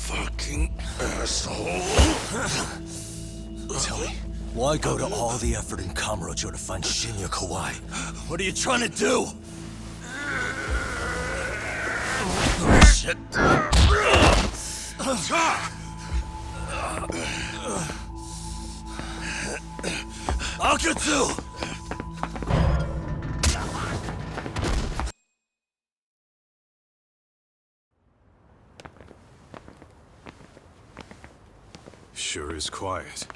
fucking asshole. Tell me, why go to all the effort in Kamurocho to find Shinya Kawai? What are you trying to do? Shit. Akatsu! Sure is quiet.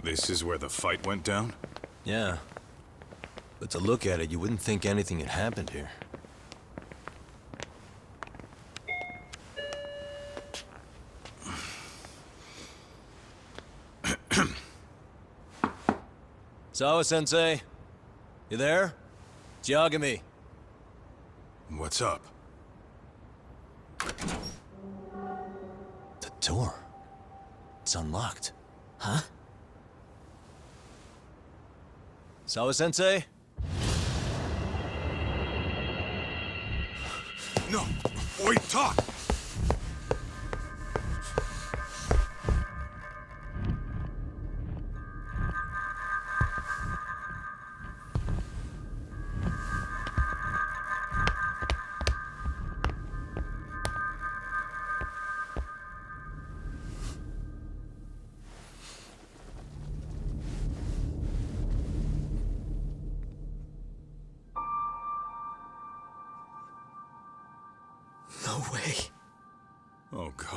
This is where the fight went down? Yeah. But to look at it, you wouldn't think anything had happened here. Sawa-Swnsei? You there? It's Yagami. What's up? The door. It's unlocked. Huh? Sawa-Swnsei? No! Wait, talk! No way. Oh, God.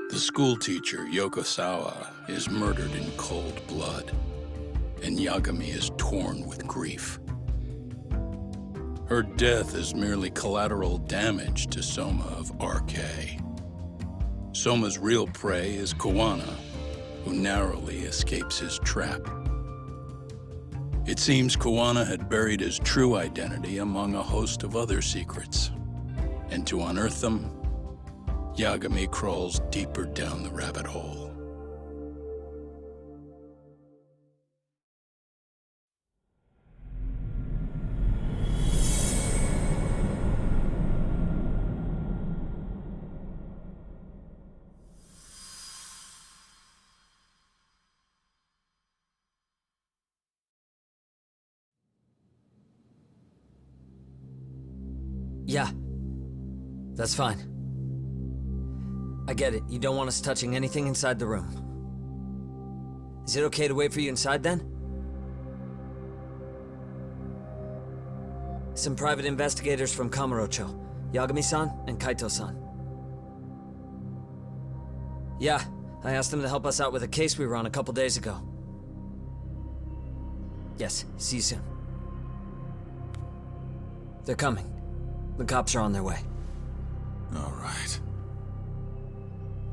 The schoolteacher, Yokosawa, is murdered in cold blood, and Yagami is torn with grief. Her death is merely collateral damage to Soma of RK. Soma's real prey is Kawana, who narrowly escapes his trap. It seems Kawana had buried his true identity among a host of other secrets, and to unearth them, Yagami crawls deeper down the rabbit hole. Yeah. That's fine. I get it. You don't want us touching anything inside the room. Is it okay to wait for you inside, then? Some private investigators from Kamurocho. Yagami-san and Kaito-san. Yeah, I asked them to help us out with a case we were on a couple days ago. Yes, see you soon. They're coming. The cops are on their way. All right.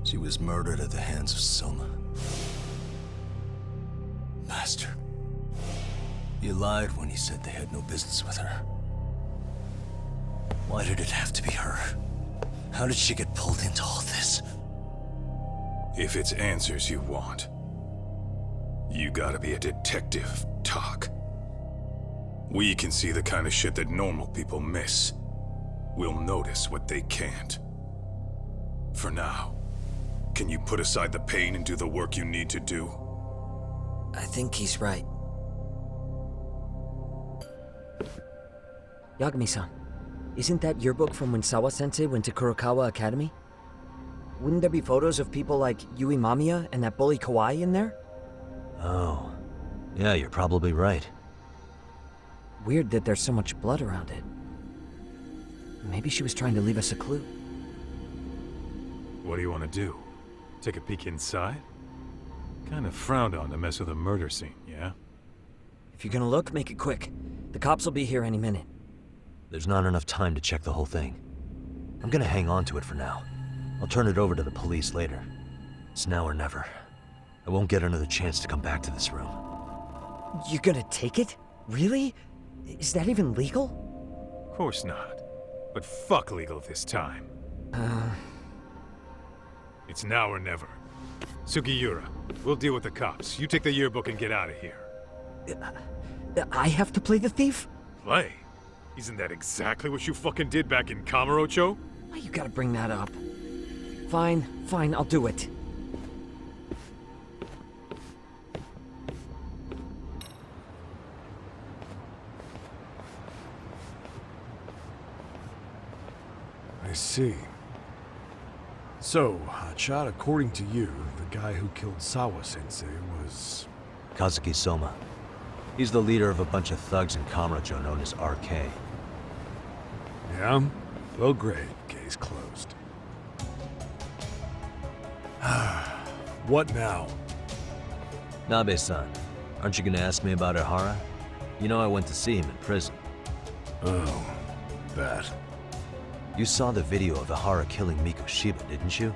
She was murdered at the hands of Soma. Bastard. You lied when you said they had no business with her. Why did it have to be her? How did she get pulled into all this? If it's answers you want, you gotta be a detective, Talk. We can see the kind of shit that normal people miss. We'll notice what they can't. For now, can you put aside the pain and do the work you need to do? I think he's right. Yagami-san, isn't that your book from when Sawa-Sensei went to Kurokawa Academy? Wouldn't there be photos of people like Yui Mamiya and that bully Kawai in there? Oh. Yeah, you're probably right. Weird that there's so much blood around it. Maybe she was trying to leave us a clue. What do you want to do? Take a peek inside? Kind of frowned on to mess with a murder scene, yeah? If you're gonna look, make it quick. The cops will be here any minute. There's not enough time to check the whole thing. I'm gonna hang on to it for now. I'll turn it over to the police later. It's now or never. I won't get another chance to come back to this room. You gonna take it? Really? Is that even legal? Of course not. But fuck legal this time. It's now or never. Sugiura, we'll deal with the cops. You take the yearbook and get out of here. I have to play the thief? Play? Isn't that exactly what you fucking did back in Kamurocho? Why you gotta bring that up? Fine, I'll do it. I see. So, Hotshot, according to you, the guy who killed Sawa-Swnsei was... Kazuki Soma. He's the leader of a bunch of thugs in Kamurocho known as RK. Yeah? Well, great. Case closed. What now? Nabe-san, aren't you gonna ask me about Ihara? You know I went to see him in prison. Oh, that. You saw the video of Ihara killing Miko Shiba, didn't you?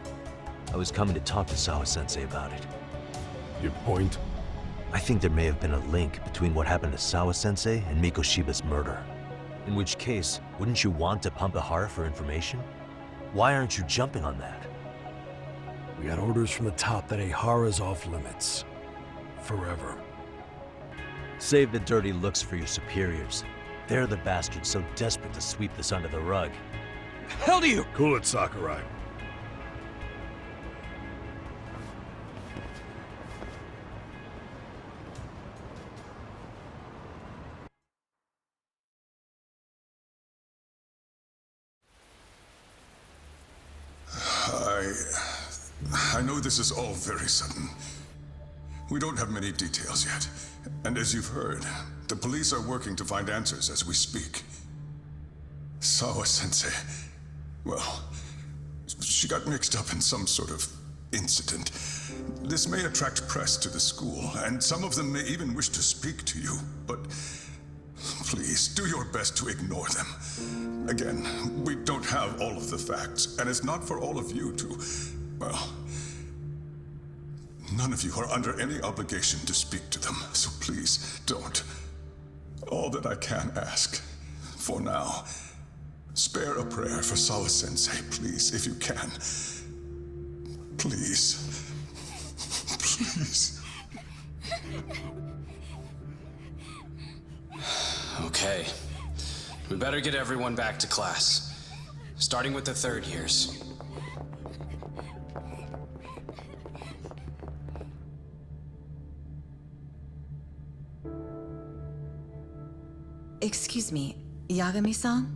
I was coming to talk to Sawa-Sensei about it. Your point? I think there may have been a link between what happened to Sawa-Sensei and Miko Shiba's murder. In which case, wouldn't you want to pump Ihara for information? Why aren't you jumping on that? We got orders from the top that Ihara's off limits. Forever. Save the dirty looks for your superiors. They're the bastards so desperate to sweep this under the rug. Hell do you? Cool it, Sakurai. I know this is all very sudden. We don't have many details yet. And as you've heard, the police are working to find answers as we speak. Sawa-Sensei, well, she got mixed up in some sort of incident. This may attract press to the school, and some of them may even wish to speak to you, but please, do your best to ignore them. Again, we don't have all of the facts, and it's not for all of you to, well, none of you are under any obligation to speak to them, so please don't. All that I can ask, for now, spare a prayer for Sawa-Sensei, please, if you can. Please. Please. Okay. We better get everyone back to class. Starting with the third years. Excuse me, Yagami-san?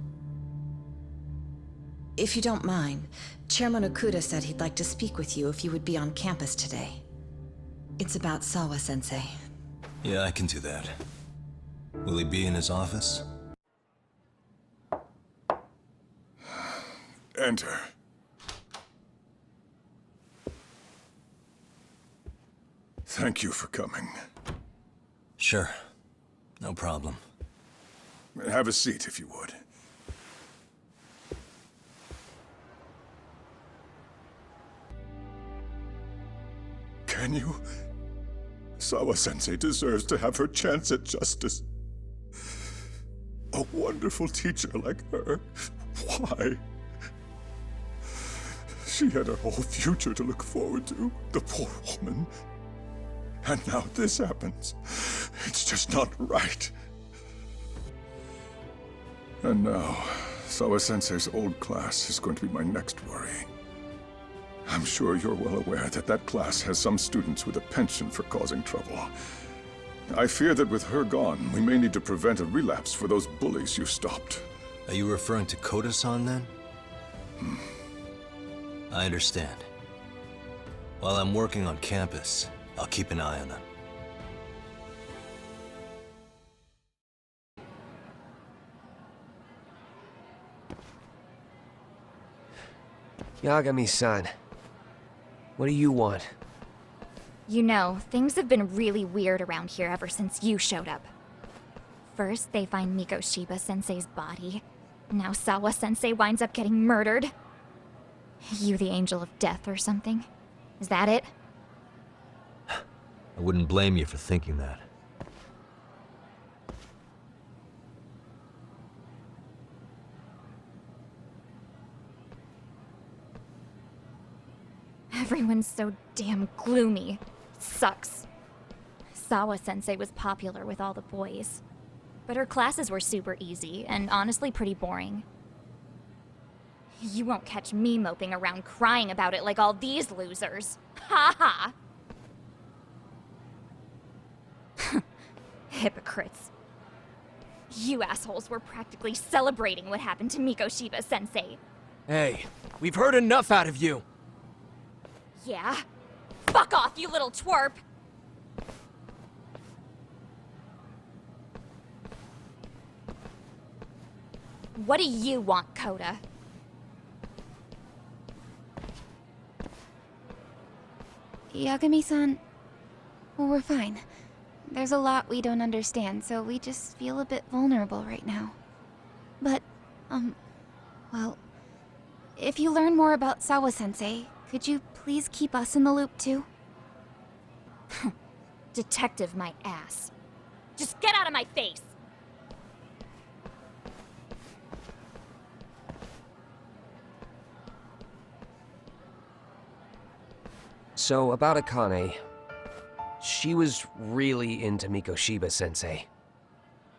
If you don't mind, Chairman Okuda said he'd like to speak with you if you would be on campus today. It's about Sawa-Sensei. Yeah, I can do that. Will he be in his office? Enter. Thank you for coming. Sure. No problem. Have a seat, if you would. Can you? Sawa-Sensei deserves to have her chance at justice. A wonderful teacher like her. Why? She had her whole future to look forward to, the poor woman. And now this happens. It's just not right. And now, Sawa-Sensei's old class is going to be my next worry. I'm sure you're well aware that that class has some students with a penchant for causing trouble. I fear that with her gone, we may need to prevent a relapse for those bullies you stopped. Are you referring to Koda-san then? I understand. While I'm working on campus, I'll keep an eye on them. Yagami-san, what do you want? You know, things have been really weird around here ever since you showed up. First, they find Miko Shiba-sensei's body. Now Sawa-sensei winds up getting murdered. You the angel of death or something? Is that it? I wouldn't blame you for thinking that. Everyone's so damn gloomy. It sucks. Sawa-Sensei was popular with all the boys. But her classes were super easy, and honestly pretty boring. You won't catch me moping around crying about it like all these losers. Ha ha! Hypocrites. You assholes were practically celebrating what happened to Mikoshiba-sensei. Hey, we've heard enough out of you. Yeah? Fuck off, you little twerp! What do you want, Coda? Yagami-san, well, we're fine. There's a lot we don't understand, so we just feel a bit vulnerable right now. But, well, if you learn more about Sawa-sensei, could you please keep us in the loop too? Detective my ass. Just get out of my face! So, about Akane. She was really into Mikoshiba-sensei.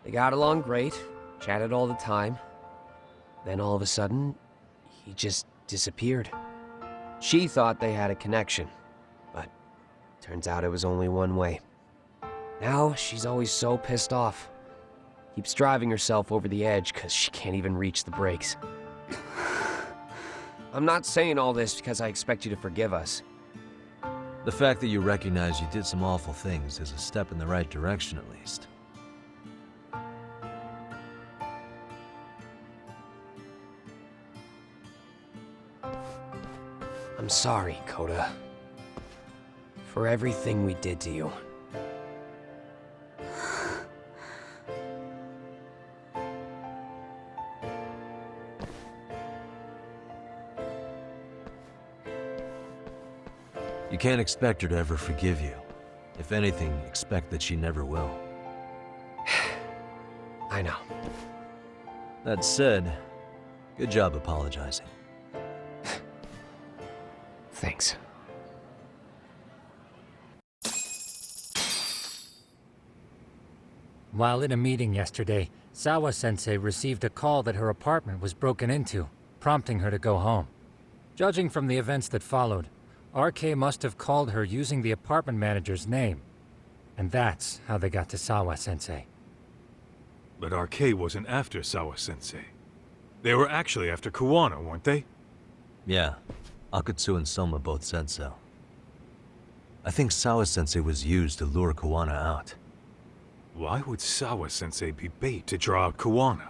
They got along great, chatted all the time. Then all of a sudden, he just disappeared. She thought they had a connection, but turns out it was only one way. Now, she's always so pissed off. Keeps driving herself over the edge because she can't even reach the brakes. I'm not saying all this because I expect you to forgive us. The fact that you recognize you did some awful things is a step in the right direction, at least. I'm sorry, Coda. For everything we did to you. You can't expect her to ever forgive you. If anything, expect that she never will. I know. That said, good job apologizing. Thanks. While in a meeting yesterday, Sawa-sensei received a call that her apartment was broken into, prompting her to go home. Judging from the events that followed, RK must have called her using the apartment manager's name. And that's how they got to Sawa-sensei. But RK wasn't after Sawa-sensei. They were actually after Kuwana, weren't they? Yeah. Akutsu and Soma both said so. I think Sawa-sensei was used to lure Kuwana out. Why would Sawa-sensei be bait to draw out Kuwana?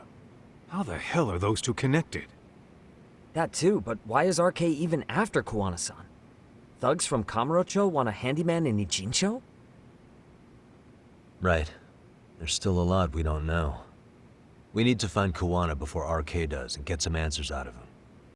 How the hell are those two connected? That too, but why is RK even after Kuwana-san? Thugs from Kamurocho want a handyman in Ijincho? Right. There's still a lot we don't know. We need to find Kuwana before RK does and get some answers out of him.